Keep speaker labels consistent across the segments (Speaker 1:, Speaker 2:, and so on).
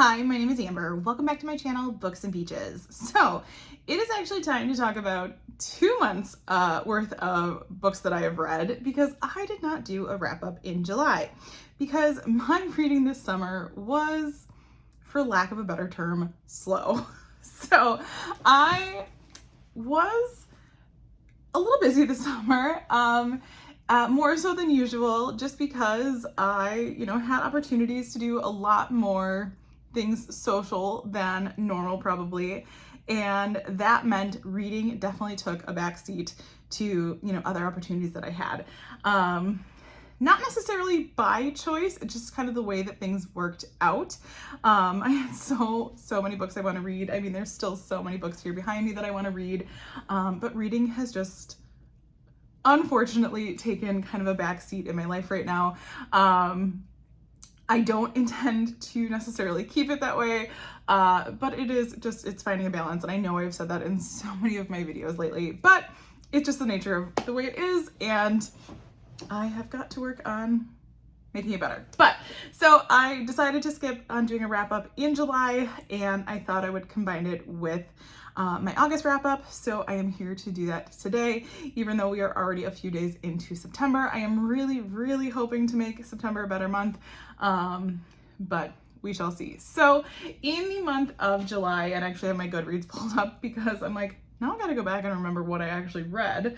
Speaker 1: Hi, my name is Amber. Welcome back to my channel, Books and Beaches. So it is actually time to talk about 2 months worth of books that I have read because I did not do a wrap up in July because my reading this summer was, for lack of a better term, slow. So I was a little busy this summer. More so than usual, just because I, had opportunities to do a lot more things social than normal probably. And that meant reading definitely took a back seat to, other opportunities that I had. Not necessarily by choice, it's just kind of the way that things worked out. I had so many books I want to read. I mean, there's still so many books here behind me that I want to read. But reading has just unfortunately taken kind of a back seat in my life right now. I don't intend to necessarily keep it that way, but it's finding a balance. And I know I've said that in so many of my videos lately, but it's just the nature of the way it is. And I have got to work on making it better. But so I decided to skip on doing a wrap up in July, and I thought I would combine it with my August wrap up. So I am here to do that today, even though we are already a few days into September. I am really hoping to make September a better month, but we shall see. So in the month of July, and actually have my Goodreads pulled up because I'm like, now I gotta go back and remember what I actually read.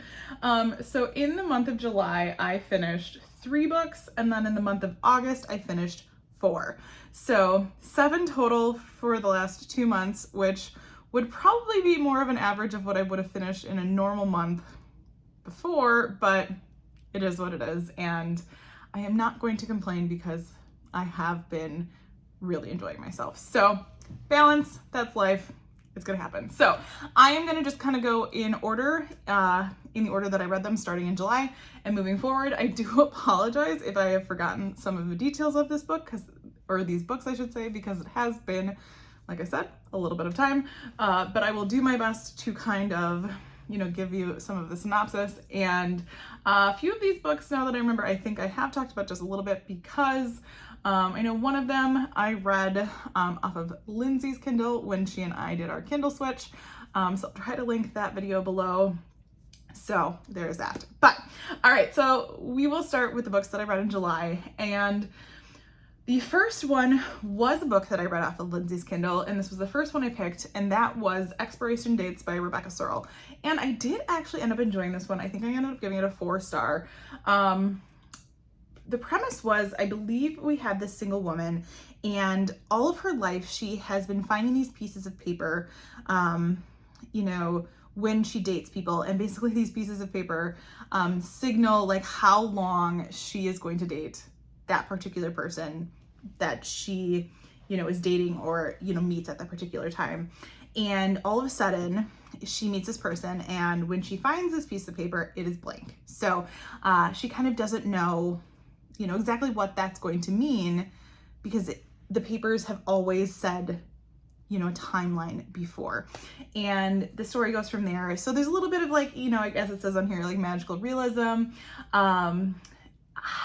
Speaker 1: So in the month of July, I finished 3 books, and then in the month of August, I finished 4. So 7 total for the last 2 months, which would probably be more of an average of what I would have finished in a normal month before, but it is what it is. And I am not going to complain because I have been really enjoying myself. So balance, that's life. It's gonna happen. So I am gonna just kind of go in order, in the order that I read them starting in July and moving forward. I do apologize if I have forgotten some of the details of this book, or these books I should say, because it has been, like I said, a little bit of time, but I will do my best to kind of, give you some of the synopsis. And a few of these books, now that I remember, I think I have talked about just a little bit because I know one of them I read off of Lindsay's Kindle when she and I did our Kindle switch. So I'll try to link that video below. So there's that. But all right, so we will start with the books that I read in July. And the first one was a book that I read off of Lindsay's Kindle, and this was the first one I picked, and that was Expiration Dates by Rebecca Searle. And I did actually end up enjoying this one. I think I ended up giving it a 4-star. The premise was, I believe we had this single woman, and all of her life she has been finding these pieces of paper, when she dates people, and basically these pieces of paper signal like how long she is going to date that particular person that she, is dating or, meets at that particular time. And all of a sudden she meets this person, and when she finds this piece of paper, it is blank. So she kind of doesn't know, exactly what that's going to mean, because the papers have always said, a timeline before. And the story goes from there. So there's a little bit of like, I guess it says on here, like magical realism.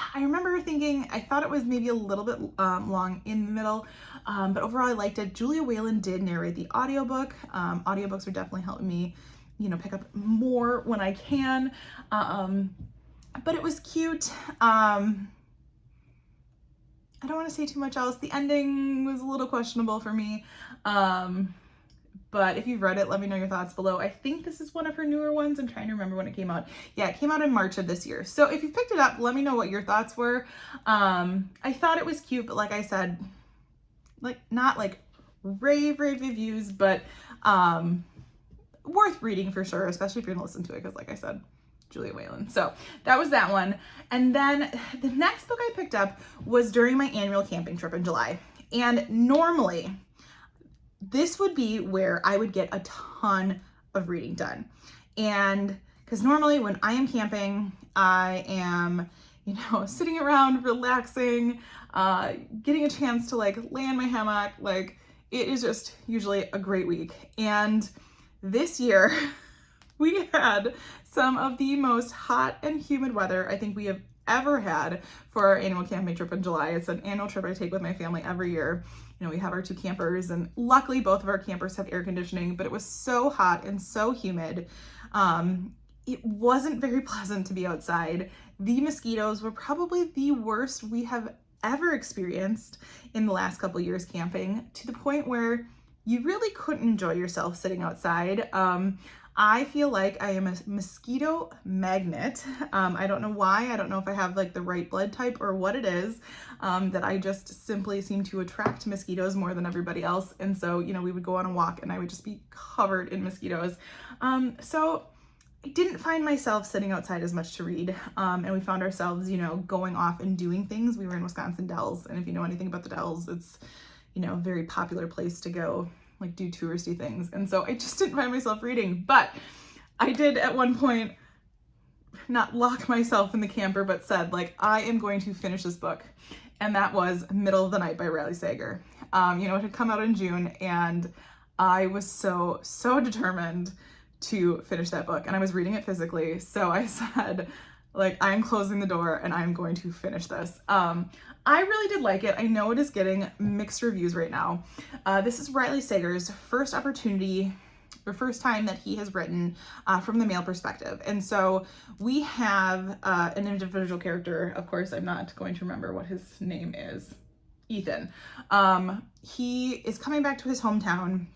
Speaker 1: I remember thinking, I thought it was maybe a little bit long in the middle, but overall I liked it. Julia Whalen did narrate the audiobook. Audiobooks are definitely helping me, pick up more when I can. But it was cute. I don't want to say too much else. The ending was a little questionable for me. But if you've read it, let me know your thoughts below. I think this is one of her newer ones. I'm trying to remember when it came out. Yeah, it came out in March of this year. So if you picked it up, let me know what your thoughts were. I thought it was cute, but like I said, not like rave reviews, but worth reading for sure, especially if you're gonna listen to it, because like I said, Julia Whalen. So that was that one. And then the next book I picked up was during my annual camping trip in July. And normally this would be where I would get a ton of reading done. And because normally when I am camping, I am, sitting around, relaxing, getting a chance to like lay in my hammock. Like, it is just usually a great week. And this year We had some of the most hot and humid weather I think we have ever had for our annual camping trip in July. It's an annual trip I take with my family every year. You know, we have our 2 campers, and luckily both of our campers have air conditioning, but it was so hot and so humid. It wasn't very pleasant to be outside. The mosquitoes were probably the worst we have ever experienced in the last couple years camping, to the point where you really couldn't enjoy yourself sitting outside. I feel like I am a mosquito magnet. I don't know why. I don't know if I have like the right blood type or what it is, that I just simply seem to attract mosquitoes more than everybody else. And so, you know, we would go on a walk and I would just be covered in mosquitoes. So I didn't find myself sitting outside as much to read. And we found ourselves, you know, going off and doing things. We were in Wisconsin Dells. And if you know anything about the Dells, it's, you know, a very popular place to go, like do touristy things. And so I just didn't find myself reading, but I did at one point not lock myself in the camper, but said like, I am going to finish this book. And that was Middle of the Night by Riley Sager. You know, it had come out in June and I was so determined to finish that book, and I was reading it physically. So I said, like, I'm closing the door and I'm going to finish this. I really did like it. I know it is getting mixed reviews right now. This is Riley Sager's first opportunity, or first time that he has written from the male perspective. And so we have an individual character. Of course, I'm not going to remember what his name is. Ethan. He is coming back to his hometown,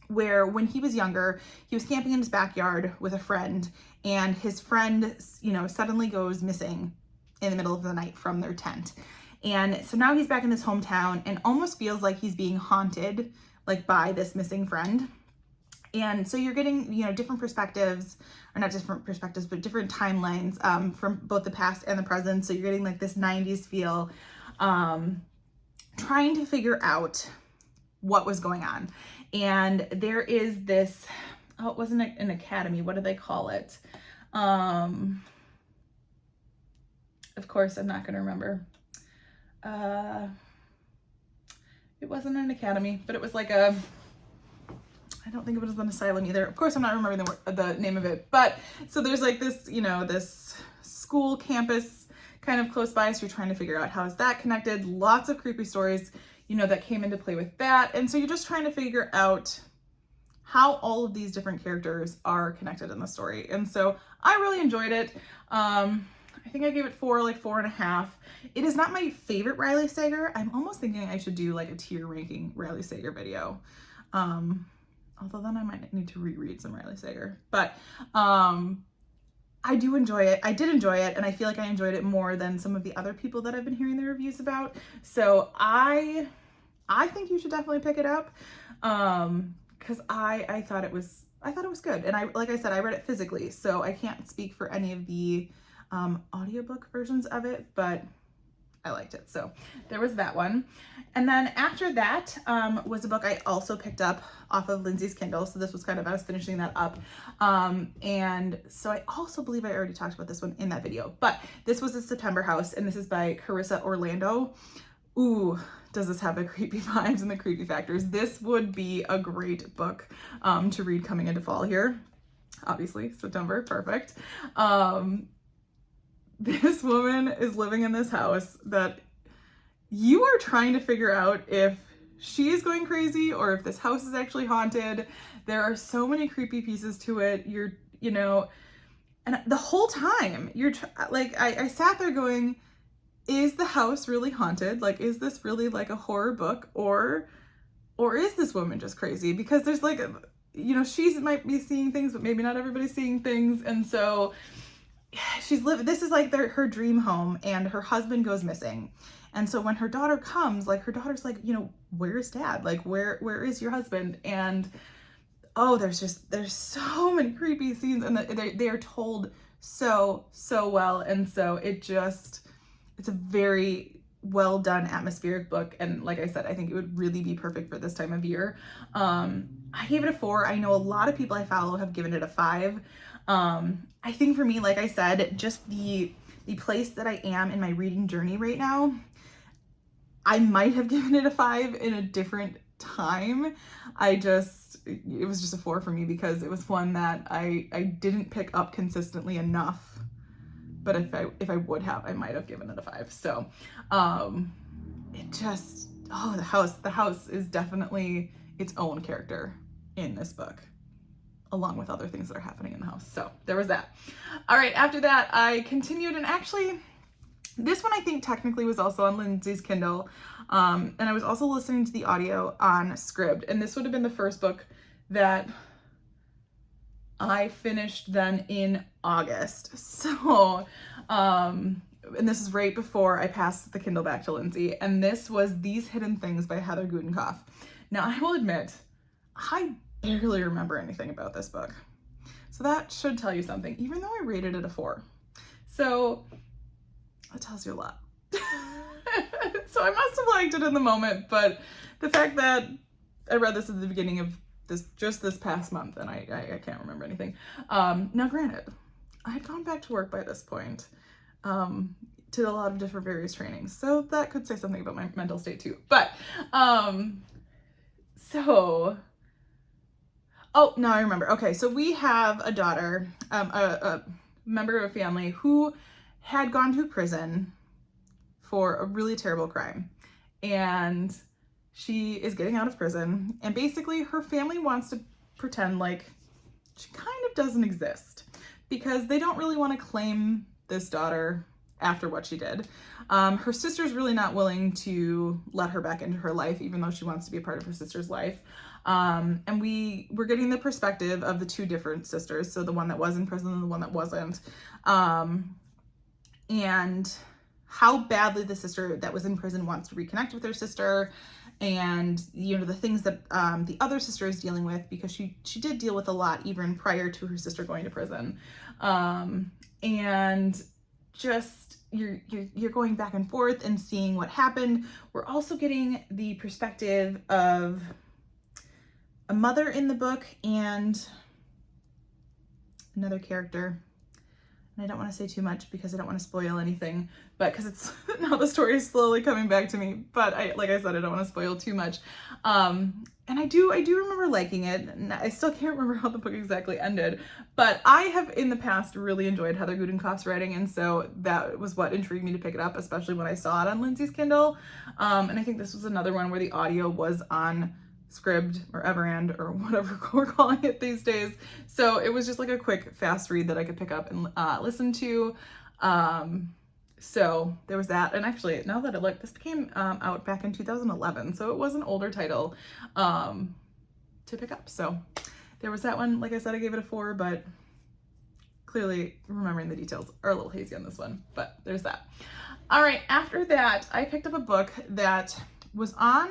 Speaker 1: where when he was younger, he was camping in his backyard with a friend, and his friend, you know, suddenly goes missing in the middle of the night from their tent. And so now he's back in his hometown and almost feels like he's being haunted, like, by this missing friend. And so you're getting, you know, different perspectives, or not different perspectives, but different timelines from both the past and the present. So you're getting like this 90s feel, trying to figure out what was going on. And there is this, oh, it wasn't an academy. What do they call it? Of course, I'm not going to remember. It wasn't an academy, but it was like a, I don't think it was an asylum either. Of course, I'm not remembering the name of it. But so there's like this, you know, this school campus kind of close by. So you're trying to figure out how is that connected. Lots of creepy stories, you know, that came into play with that. And so you're just trying to figure out how all of these different characters are connected in the story. And so I really enjoyed it. I think I gave it 4.5. It is not my favorite Riley Sager. I'm almost thinking I should do like a tier ranking Riley Sager video. Although then I might need to reread some Riley Sager. But I do enjoy it. I did enjoy it, and I feel like I enjoyed it more than some of the other people that I've been hearing the reviews about. So I think you should definitely pick it up, because I thought it was good. And like I said, I read it physically, so I can't speak for any of the audiobook versions of it, but I liked it. So there was that one. And then after that was a book I also picked up off of Lindsay's Kindle. So this was kind of, I was finishing that up. And so I also believe I already talked about this one in that video, but this was The September House, and this is by Carissa Orlando. Ooh, does this have the creepy vibes and the creepy factors? This would be a great book to read coming into fall here. Obviously, September, perfect. This woman is living in this house that you are trying to figure out if she is going crazy or if this house is actually haunted. There are so many creepy pieces to it. You know, and the whole time I sat there going, is the house really haunted? Like, is this really like a horror book, or is this woman just crazy? Because there's like, you know, she might be seeing things, but maybe not everybody's seeing things. And so this is like her dream home, and her husband goes missing. And so when her daughter comes, like, her daughter's like, you know, where's dad? Like, where is your husband? And oh, there's so many creepy scenes, and they are told so well. And so it's a very well done atmospheric book. And like I said, I think it would really be perfect for this time of year. I gave it a 4. I know a lot of people I follow have given it a 5. I think for me, like I said, just the place that I am in my reading journey right now, I might have given it a 5 in a different time, it was just a 4 for me because it was one that I didn't pick up consistently enough. But if I would have, I might have given it a 5. So it just, the house is definitely its own character in this book, along with other things that are happening in the house. So there was that. All right, after that, I continued, and actually, this one I think technically was also on Lindsay's Kindle, and I was also listening to the audio on Scribd, and this would have been the first book that I finished then in August. So, and this is right before I passed the Kindle back to Lindsay, and this was These Hidden Things by Heather Gudenkoff. Now, I will admit, I barely remember anything about this book. So that should tell you something, even though I rated it a 4. So that tells you a lot. So I must have liked it in the moment, but the fact that I read this at the beginning of this past month, and I can't remember anything. Now granted, I had gone back to work by this point, to a lot of different various trainings. So that could say something about my mental state too. But, oh, now I remember. Okay, so we have a daughter, a member of a family who had gone to prison for a really terrible crime. And she is getting out of prison. And basically her family wants to pretend like she kind of doesn't exist because they don't really want to claim this daughter after what she did. Her sister's really not willing to let her back into her life, even though she wants to be a part of her sister's life. And we're getting the perspective of the 2 different sisters. So the one that was in prison and the one that wasn't. And how badly the sister that was in prison wants to reconnect with her sister, and the things that the other sister is dealing with, because she did deal with a lot even prior to her sister going to prison. And just you're going back and forth and seeing what happened. We're also getting the perspective of a mother in the book and another character. And I don't want to say too much because I don't want to spoil anything, but because it's now the story is slowly coming back to me. But like I said, I don't want to spoil too much. And I do remember liking it. And I still can't remember how the book exactly ended, but I have in the past really enjoyed Heather Gudenkoff's writing, and so that was what intrigued me to pick it up, especially when I saw it on Lindsay's Kindle. And I think this was another one where the audio was on Scribd or Everand or whatever we're calling it these days. So it was just like a quick, fast read that I could pick up and listen to. So there was that. And actually, now that I look, this came out back in 2011. So it was an older title to pick up. So there was that one. Like I said, I gave it a 4, but clearly remembering the details are a little hazy on this one, but there's that. All right. After that, I picked up a book that was on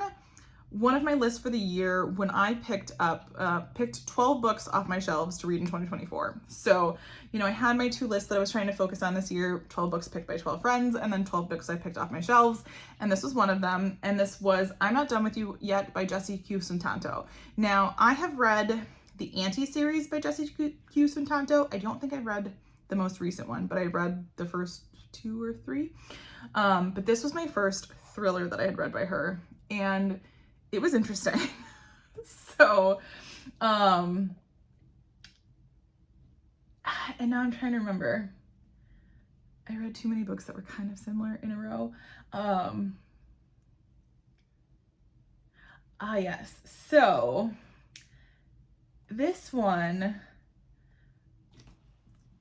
Speaker 1: one of my lists for the year when I picked 12 books off my shelves to read in 2024. So, I had my 2 lists that I was trying to focus on this year, 12 books picked by 12 friends, and then 12 books I picked off my shelves. And this was one of them. And this was I'm Not Done With You Yet by Jessie Q. Suntanto. Now, I have read the Anti-series by Jessie Q. Suntanto. I don't think I've read the most recent one, but I read the first 2 or 3. But this was my first thriller that I had read by her. And it was interesting. So, and now I'm trying to remember. I read too many books that were kind of similar in a row. Yes. So, this one,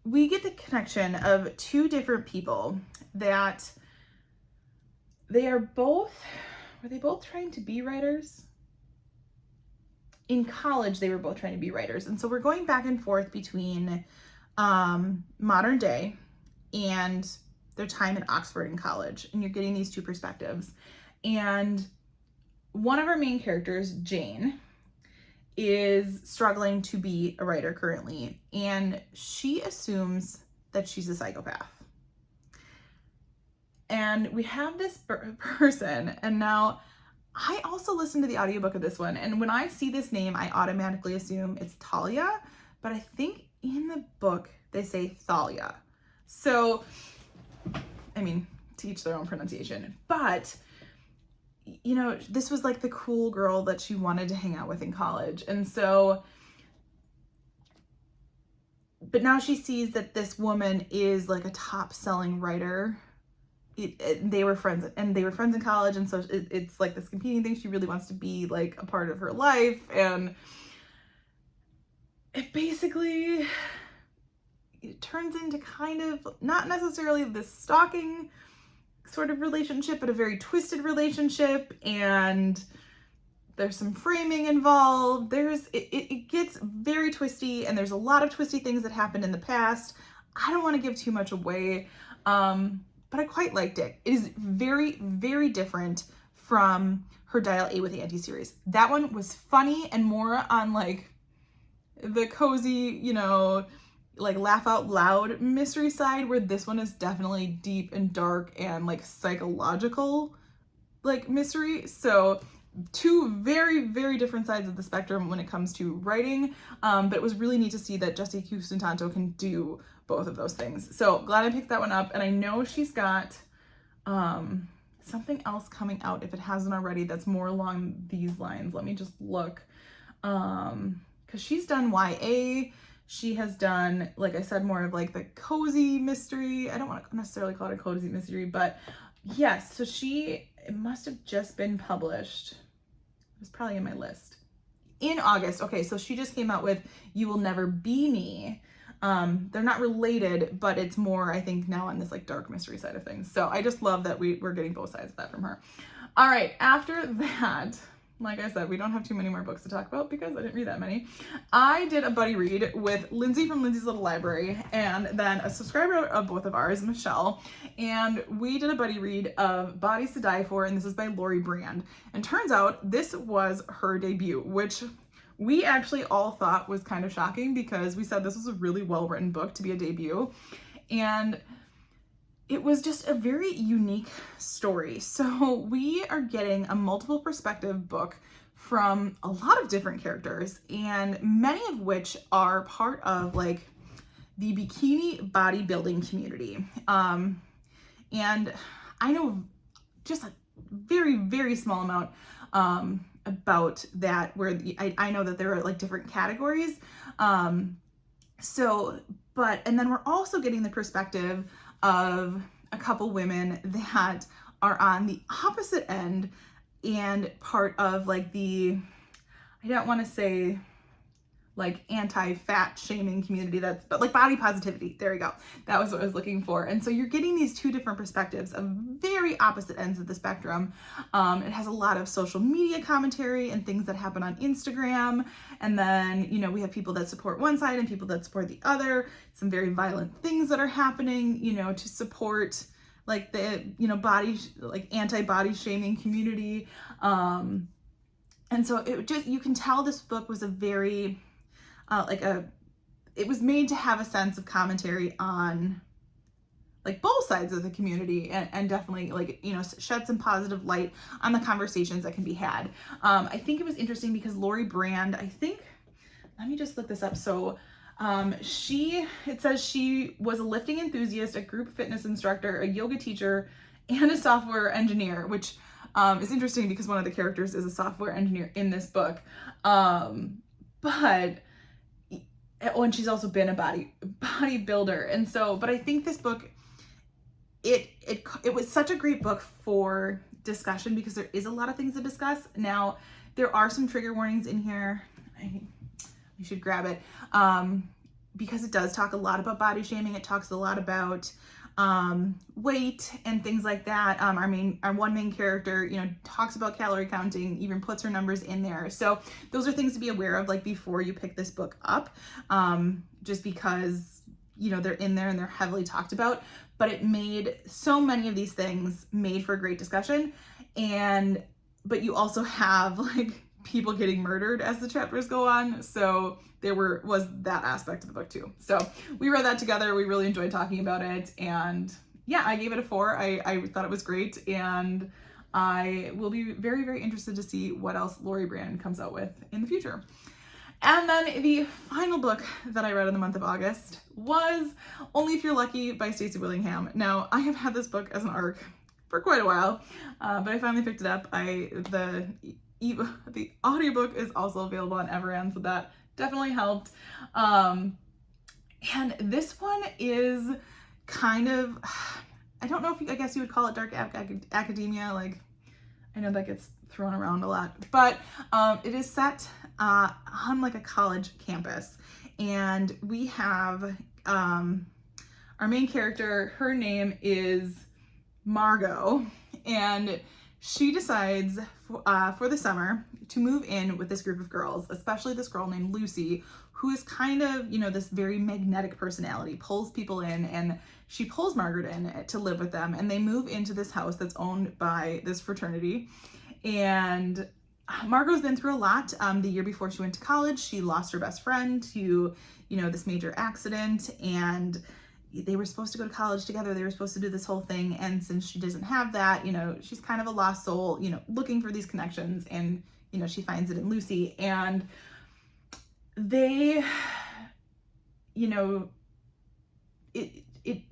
Speaker 1: we get the connection of 2 different people that were they both trying to be writers? In college, they were both trying to be writers. And so we're going back and forth between modern day and their time at Oxford in college. And you're getting these 2 perspectives. And one of our main characters, Jane, is struggling to be a writer currently. And she assumes that she's a psychopath. And we have this person, and now I also listened to the audiobook of this one, and when I see this name, I automatically assume it's Talia, but I think in the book they say Thalia. So, I mean, to each their own pronunciation, but you know, this was like the cool girl that she wanted to hang out with in college. And so, but now she sees that this woman is like a top selling writer. They were friends, and they were friends in college. And so it's like this competing thing. She really wants to be like a part of her life. And it basically, it turns into kind of not necessarily this stalking sort of relationship, but a very twisted relationship. And there's some framing involved. It gets very twisty, and there's a lot of twisty things that happened in the past. I don't want to give too much away, but I quite liked it. It is very, very different from her Dial A with Auntie series. That one was funny and more on like the cozy, you know, like laugh out loud mystery side, where this one is definitely deep and dark and like psychological like mystery. So two very, very different sides of the spectrum when it comes to writing, but it was really neat to see that Jessie Cousteau can do both of those things. So glad I picked that one up, and I know she's got something else coming out, if it hasn't already, that's more along these lines. Let me just look, because she's done YA. She has done, like I said, more of like the cozy mystery. I don't want to necessarily call it a cozy mystery, but yes, so it must have just been published. It was probably in my list. In August. Okay, so she just came out with You Will Never Be Me. They're not related, but it's more, I think, now on this like dark mystery side of things. So I just love that we're getting both sides of that from her. All right, after that, like I said, we don't have too many more books to talk about because I didn't read that many. I did a buddy read with Lindsay from Lindsay's Little Library, and then a subscriber of both of ours, Michelle, and we did a buddy read of Bodies to Die For, and this is by Youre Brand. And turns out this was her debut, which we actually all thought was kind of shocking because we said this was a really well-written book to be a debut. And it was just a very unique story. So we are getting a multiple perspective book from a lot of different characters, and many of which are part of like the bikini bodybuilding community. And I know just a very, very small amount about that, where I know that there are like different categories. And then we're also getting the perspective of a couple women that are on the opposite end and part of like I don't want to say like anti-fat shaming community, but like body positivity. There we go. That was what I was looking for. And so you're getting these two different perspectives of very opposite ends of the spectrum. It has a lot of social media commentary and things that happen on Instagram. And then, you know, we have people that support one side and people that support the other. Some very violent things that are happening, you know, to support like the, you know, anti-body shaming community. And so you can tell this book was a very, it was made to have a sense of commentary on like both sides of the community, and definitely like, you know, shed some positive light on the conversations that can be had. I think it was interesting because Youre Brand, let me just look this up. So it says she was a lifting enthusiast, a group fitness instructor, a yoga teacher, and a software engineer, which is interesting because one of the characters is a software engineer in this book. And she's also been a bodybuilder. And so, but I think this book, it was such a great book for discussion because there is a lot of things to discuss. Now, there are some trigger warnings in here. You should grab it because it does talk a lot about body shaming. It talks a lot about weight and things like that. Our one main character, you know, talks about calorie counting, even puts her numbers in there. So those are things to be aware of, like before you pick this book up, just because, you know, they're in there and they're heavily talked about. But it made so many of these things made for a great discussion. But you also have like people getting murdered as the chapters go on. So there was that aspect of the book too. So we read that together. We really enjoyed talking about it. And yeah, I gave it a 4. I thought it was great. And I will be very, very interested to see what else Youre Brand comes out with in the future. And then the final book that I read in the month of August was Only If You're Lucky by Stacey Willingham. Now, I have had this book as an ARC for quite a while, but I finally picked it up. The audiobook is also available on Everand, so that definitely helped. And this one is kind of, I don't know if I guess you would call it dark academia. Like, I know that gets thrown around a lot, but it is set on like a college campus, and we have our main character. Her name is Margot, and she decides for the summer to move in with this group of girls, especially this girl named Lucy, who is kind of, you know, this very magnetic personality, pulls people in, and she pulls Margaret in to live with them, and they move into this house that's owned by this fraternity. And Margot's been through a lot. The year before she went to college, she lost her best friend to, you know, this major accident, and they were supposed to go to college together. They were supposed to do this whole thing. And since she doesn't have that, you know, she's kind of a lost soul, you know, looking for these connections, and, you know, she finds it in Lucy, and they, you know,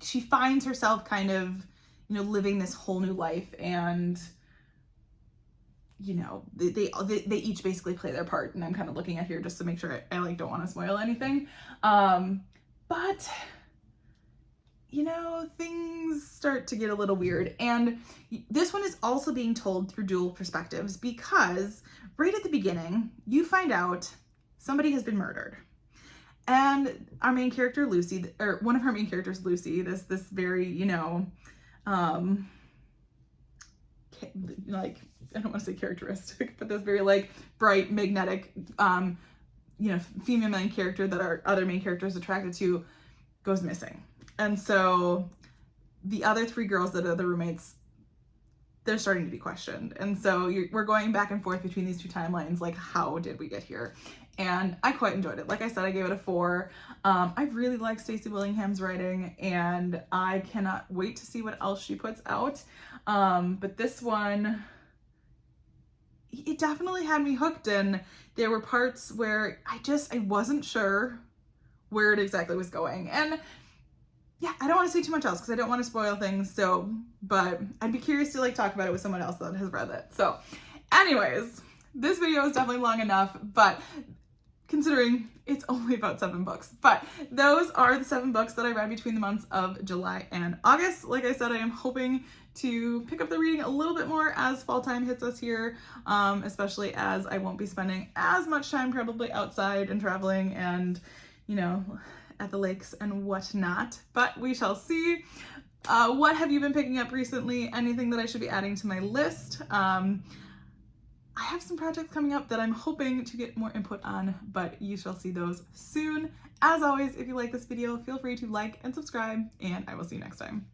Speaker 1: she finds herself kind of, you know, living this whole new life, and, you know, they each basically play their part, and I'm kind of looking at here just to make sure I like don't want to spoil anything. But you know, things start to get a little weird. And this one is also being told through dual perspectives, because right at the beginning, you find out somebody has been murdered. And our main character, Lucy, or one of her main characters, Lucy, this very, you know, like, I don't want to say characteristic, but this very like bright, magnetic, you know, female main character that our other main character is attracted to goes missing. And so the other three girls that are the roommates, they're starting to be questioned. And so we're going back and forth between these two timelines, like, how did we get here? And I quite enjoyed it. Like I said, I gave it a 4. I really like Stacey Willingham's writing, and I cannot wait to see what else she puts out. But this one, it definitely had me hooked, and there were parts where I wasn't sure where it exactly was going. And yeah, I don't want to say too much else because I don't want to spoil things. So, but I'd be curious to like talk about it with someone else that has read it. So anyways, this video is definitely long enough, but considering it's only about 7 books, but those are the 7 books that I read between the months of July and August. Like I said, I am hoping to pick up the reading a little bit more as fall time hits us here, especially as I won't be spending as much time probably outside and traveling and, you know, at the lakes and whatnot, but we shall see. What have you been picking up recently? Anything that I should be adding to my list? I have some projects coming up that I'm hoping to get more input on, but you shall see those soon. As always, if you like this video, feel free to like and subscribe, and I will see you next time.